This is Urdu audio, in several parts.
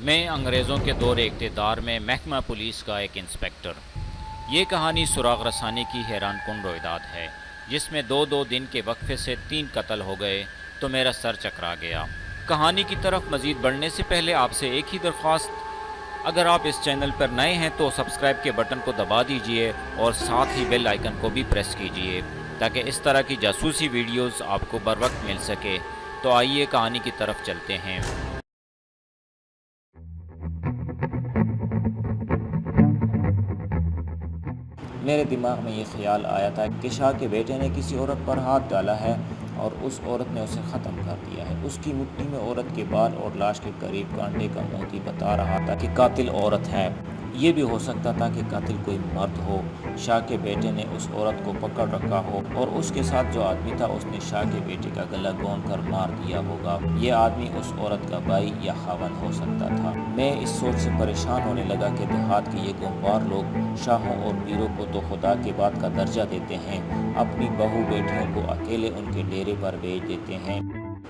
میں انگریزوں کے دور اقتدار میں محکمہ پولیس کا ایک انسپکٹر۔ یہ کہانی سراغ رسانی کی حیران کن رویداد ہے، جس میں دو دن کے وقفے سے 3 قتل ہو گئے تو میرا سر چکرا گیا۔ کہانی کی طرف مزید بڑھنے سے پہلے آپ سے ایک ہی درخواست، اگر آپ اس چینل پر نئے ہیں تو سبسکرائب کے بٹن کو دبا دیجئے اور ساتھ ہی بیل آئیکن کو بھی پریس کیجئے تاکہ اس طرح کی جاسوسی ویڈیوز آپ کو بر وقت مل سکے۔ تو آئیے کہانی کی طرف چلتے ہیں۔ میرے دماغ میں یہ خیال آیا تھا کہ شاہ کے بیٹے نے کسی عورت پر ہاتھ ڈالا ہے اور اس عورت نے اسے ختم کر دیا ہے۔ اس کی مٹھی میں عورت کے بال اور لاش کے قریب کانٹے کا موتی بتا رہا تھا کہ قاتل عورت ہے۔ یہ بھی ہو سکتا تھا کہ قاتل کوئی مرد ہو، شاہ کے بیٹے نے اس عورت کو پکڑ رکھا ہو اور اس کے ساتھ جو آدمی تھا اس نے شاہ کے بیٹے کا گلا گھونٹ کر مار دیا ہوگا۔ یہ آدمی اس عورت کا بھائی یا خاوند ہو سکتا تھا۔ میں اس سوچ سے پریشان ہونے لگا کہ دیہات کے یہ گنوار لوگ شاہوں اور پیروں کو تو خدا کے بعد کا درجہ دیتے ہیں، اپنی بہو بیٹیوں کو اکیلے ان کے ڈیرے پر بھیج دیتے ہیں۔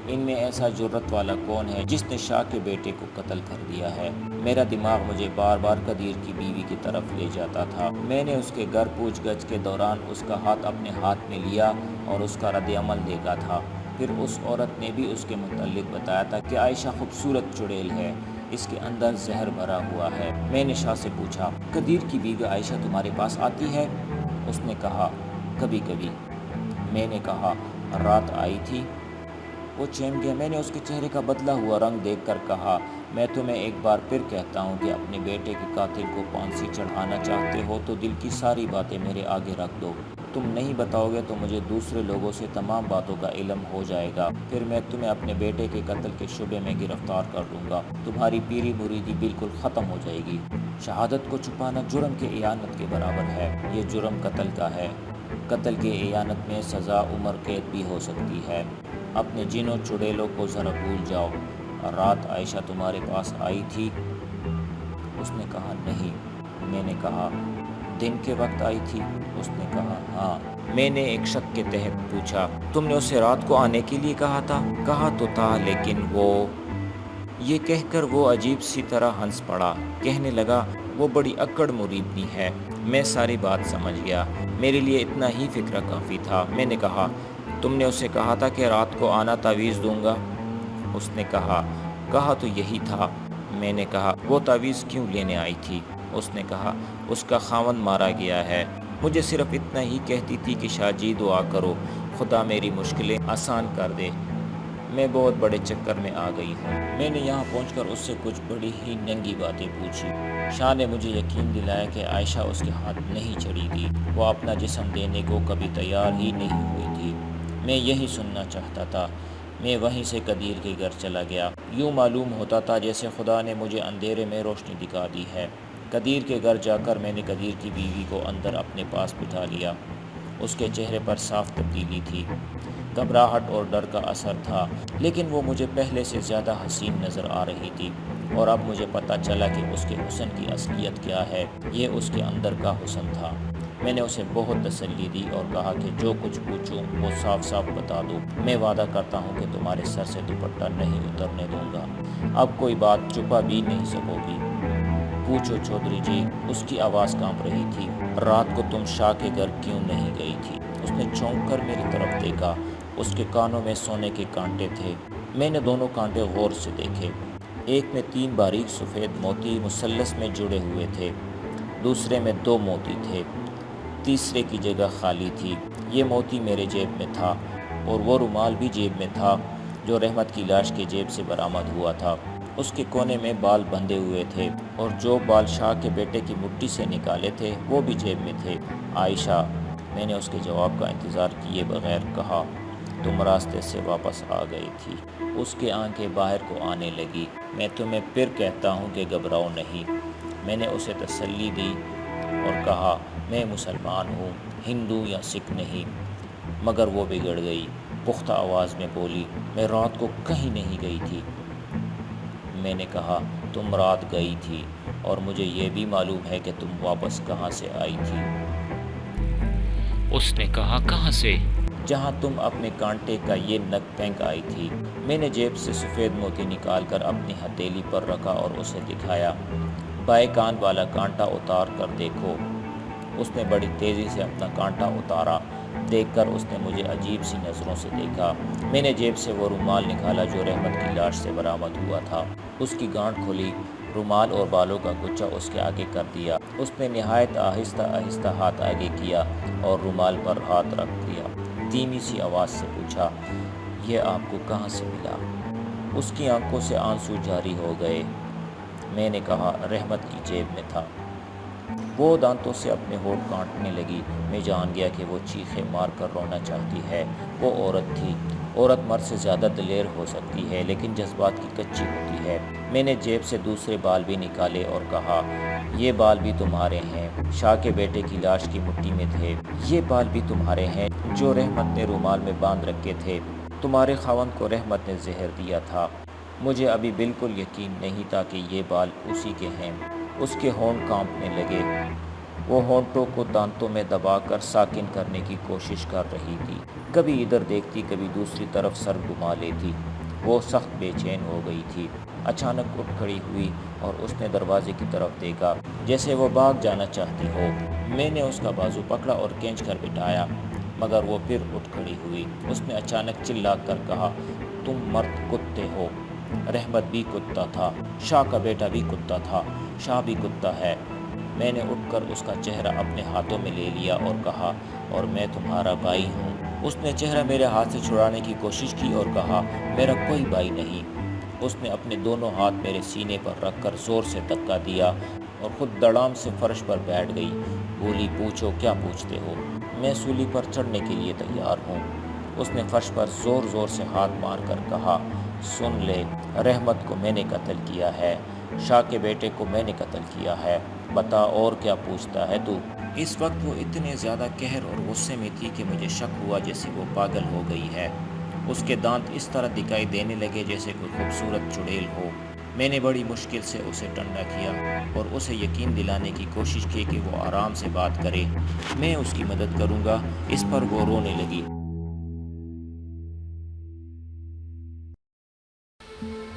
ان میں ایسا جرت والا کون ہے جس نے شاہ کے بیٹے کو قتل کر دیا ہے؟ میرا دماغ مجھے بار بار قدیر کی بیوی کی طرف لے جاتا تھا۔ میں نے اس کے گھر پوچھ گچھ کے دوران اس کا ہاتھ اپنے ہاتھ میں لیا اور اس کا رد عمل دیکھا تھا۔ پھر اس عورت نے بھی اس کے متعلق بتایا تھا کہ عائشہ خوبصورت چڑیل ہے، اس کے اندر زہر بھرا ہوا ہے۔ میں نے شاہ سے پوچھا، قدیر کی بیوی عائشہ تمہارے پاس آتی ہے؟ اس نے کہا، کبھی کبھی۔ میں نے کہا، رات آئی تھی؟ وہ چیم گیا۔ میں نے اس کے چہرے کا بدلا ہوا رنگ دیکھ کر کہا، میں تمہیں ایک بار پھر کہتا ہوں کہ اپنے بیٹے کے قاتل کو پھانسی چڑھانا چاہتے ہو تو دل کی ساری باتیں میرے آگے رکھ دو۔ تم نہیں بتاؤ گے تو مجھے دوسرے لوگوں سے تمام باتوں کا علم ہو جائے گا، پھر میں تمہیں اپنے بیٹے کے قتل کے شبے میں گرفتار کر لوں گا، تمہاری پیری مریدی بالکل ختم ہو جائے گی۔ شہادت کو چھپانا جرم کے اعانت کے برابر ہے۔ یہ جرم قتل کا ہے۔ قتل کے اعانت میں سزا عمر قید بھی ہو سکتی ہے۔ اپنے جنوں چڑیلوں کو ذرا بھول جاؤ۔ رات عائشہ تمہارے پاس آئی تھی؟ اس نے کہا، نہیں۔ میں نے کہا، دن کے وقت آئی تھی؟ اس نے کہا، ہاں۔ میں نے ایک شک کے تحت پوچھا، تم نے اسے رات کو آنے کے لیے کہا تھا؟ کہا تو تھا، لیکن وہ… یہ کہہ کر وہ عجیب سی طرح ہنس پڑا۔ کہنے لگا، وہ بڑی اکڑ مریدنی ہے۔ میں ساری بات سمجھ گیا۔ میرے لیے اتنا ہی فکر کافی تھا۔ میں نے کہا، تم نے اسے کہا تھا کہ رات کو آنا، تعویذ دوں گا؟ اس نے کہا تو یہی تھا۔ میں نے کہا، وہ تعویذ کیوں لینے آئی تھی؟ اس نے کہا، اس کا خاوند مارا گیا ہے۔ مجھے صرف اتنا ہی کہتی تھی کہ شاہ جی دعا کرو، خدا میری مشکلیں آسان کر دے۔ میں بہت بڑے چکر میں آ گئی ہوں۔ میں نے یہاں پہنچ کر اس سے کچھ بڑی ہی ننگی باتیں پوچھی۔ شاہ نے مجھے یقین دلایا کہ عائشہ اس کے ہاتھ نہیں چڑھی تھی، وہ اپنا جسم دینے کو کبھی تیار ہی نہیں ہوئی تھی۔ میں یہی سننا چاہتا تھا۔ میں وہیں سے قدیر کے گھر چلا گیا۔ یوں معلوم ہوتا تھا جیسے خدا نے مجھے اندھیرے میں روشنی دکھا دی ہے۔ قدیر کے گھر جا کر میں نے قدیر کی بیوی کو اندر اپنے پاس بٹھا لیا۔ اس کے چہرے پر صاف تبدیلی تھی، گھبراہٹ اور ڈر کا اثر تھا، لیکن وہ مجھے پہلے سے زیادہ حسین نظر آ رہی تھی، اور اب مجھے پتہ چلا کہ اس کے حسن کی اصلیت کیا ہے۔ یہ اس کے اندر کا حسن تھا۔ میں نے اسے بہت تسلی دی اور کہا کہ جو کچھ پوچھوں وہ صاف صاف بتا دو۔ میں وعدہ کرتا ہوں کہ تمہارے سر سے دوپٹہ نہیں اترنے دوں گا۔ اب کوئی بات چھپا بھی نہیں سکو گی۔ پوچھو چودھری جی۔ اس کی آواز کانپ رہی تھی۔ رات کو تم شاہ کے گھر کیوں نہیں گئی تھی؟ اس نے چونک کر میری طرف دیکھا۔ اس کے کانوں میں سونے کے کانٹے تھے۔ میں نے دونوں کانٹے غور سے دیکھے۔ ایک میں 3 باریک سفید موتی مثلث میں جڑے ہوئے تھے، دوسرے میں 2 موتی تھے، تیسرے کی جگہ خالی تھی۔ یہ موتی میرے جیب میں تھا، اور وہ رومال بھی جیب میں تھا جو رحمت کی لاش کے جیب سے برآمد ہوا تھا۔ اس کے کونے میں بال بندھے ہوئے تھے، اور جو بال شاہ کے بیٹے کی مٹھی سے نکالے تھے وہ بھی جیب میں تھے۔ عائشہ، میں نے اس کے جواب کا انتظار کیے بغیر کہا، تم راستے سے واپس آ گئی تھی۔ اس کی آنکھیں باہر کو آنے لگی۔ میں تمہیں پھر کہتا ہوں کہ گھبراؤ نہیں۔ میں نے اسے تسلی دی اور کہا، میں مسلمان ہوں، ہندو یا سکھ نہیں۔ مگر وہ بگڑ گئی، پختہ آواز میں بولی، میں رات کو کہیں نہیں گئی تھی۔ میں نے کہا، تم رات گئی تھی، اور مجھے یہ بھی معلوم ہے کہ تم واپس کہاں سے آئی تھی۔ اس نے کہا، کہاں سے؟ جہاں تم اپنے کانٹے کا یہ نگ پھینک آئی تھی۔ میں نے جیب سے سفید موتی نکال کر اپنی ہتھیلی پر رکھا اور اسے دکھایا۔ بائیں کان والا کانٹا اتار کر دیکھو۔ اس نے بڑی تیزی سے اپنا کانٹا اتارا۔ دیکھ کر اس نے مجھے عجیب سی نظروں سے دیکھا۔ میں نے جیب سے وہ رومال نکالا جو رحمت کی لاش سے برآمد ہوا تھا۔ اس کی گانٹھ کھلی، رومال اور بالوں کا گچھا اس کے آگے کر دیا۔ اس نے نہایت آہستہ آہستہ ہاتھ آگے کیا اور رومال پر ہاتھ رکھ دیا۔ دھیمی سی آواز سے پوچھا، یہ آپ کو کہاں سے ملا؟ اس کی آنکھوں سے آنسو جاری ہو گئے۔ میں نے کہا، رحمت کی جیب میں تھا۔ وہ دانتوں سے اپنے ہونٹ کاٹنے لگی۔ میں جان گیا کہ وہ چیخیں مار کر رونا چاہتی ہے۔ وہ عورت تھی۔ عورت مرد سے زیادہ دلیر ہو سکتی ہے لیکن جذبات کی کچی ہوتی ہے۔ میں نے جیب سے دوسرے بال بھی نکالے اور کہا، یہ بال بھی تمہارے ہیں، شاہ کے بیٹے کی لاش کی مٹی میں تھے۔ یہ بال بھی تمہارے ہیں جو رحمت نے رومال میں باندھ رکھے تھے۔ تمہارے خاوند کو رحمت نے زہر دیا تھا۔ مجھے ابھی بالکل یقین نہیں تھا کہ یہ بال اسی کے ہیں۔ اس کے ہونٹ کانپنے لگے۔ وہ ہونٹوں کو دانتوں میں دبا کر ساکن کرنے کی کوشش کر رہی تھی۔ کبھی ادھر دیکھتی، کبھی دوسری طرف سر گھما لیتی۔ وہ سخت بے چین ہو گئی تھی۔ اچانک اٹھ کھڑی ہوئی اور اس نے دروازے کی طرف دیکھا جیسے وہ بھاگ جانا چاہتی ہو۔ میں نے اس کا بازو پکڑا اور کھینچ کر بٹھایا، مگر وہ پھر اٹھ کھڑی ہوئی۔ اس نے اچانک چلا کر کہا، تم مرد کتے ہو۔ رحمت بھی کتا تھا، شاہ کا بیٹا بھی کتا تھا، شاہ بھی کتا ہے۔ میں نے اٹھ کر اس کا چہرہ اپنے ہاتھوں میں لے لیا اور کہا، اور میں تمہارا بھائی ہوں۔ اس نے چہرہ میرے ہاتھ سے چھڑانے کی کوشش کی اور کہا، میرا کوئی بھائی نہیں۔ اس نے اپنے دونوں ہاتھ میرے سینے پر رکھ کر زور سے دھکا دیا اور خود دڑام سے فرش پر بیٹھ گئی۔ بولی، پوچھو، کیا پوچھتے ہو؟ میں سولی پر چڑھنے کے لیے تیار ہوں۔ اس نے فرش پر زور زور سے ہاتھ مار کر کہا، سن لے، رحمت کو میں نے قتل کیا ہے، شاہ کے بیٹے کو میں نے قتل کیا ہے، بتا اور کیا پوچھتا ہے تو؟ اس وقت وہ اتنے زیادہ قہر اور غصے میں تھی کہ مجھے شک ہوا جیسے وہ پاگل ہو گئی ہے۔ اس کے دانت اس طرح دکھائی دینے لگے جیسے کوئی خوبصورت چڑیل ہو۔ میں نے بڑی مشکل سے اسے ٹھنڈا کیا اور اسے یقین دلانے کی کوشش کی کہ وہ آرام سے بات کرے، میں اس کی مدد کروں گا۔ اس پر وہ رونے لگی۔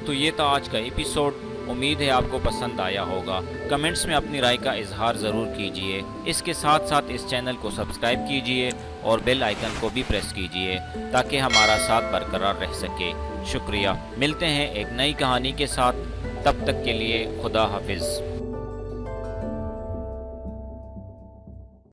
تو یہ تھا آج کا ایپیسوڈ۔ امید ہے آپ کو پسند آیا ہوگا۔ کمنٹس میں اپنی رائے کا اظہار ضرور کیجیے۔ اس کے ساتھ ساتھ اس چینل کو سبسکرائب کیجیے اور بیل آئیکن کو بھی پریس کیجیے تاکہ ہمارا ساتھ برقرار رہ سکے۔ شکریہ۔ ملتے ہیں ایک نئی کہانی کے ساتھ، تب تک کے لیے خدا حافظ۔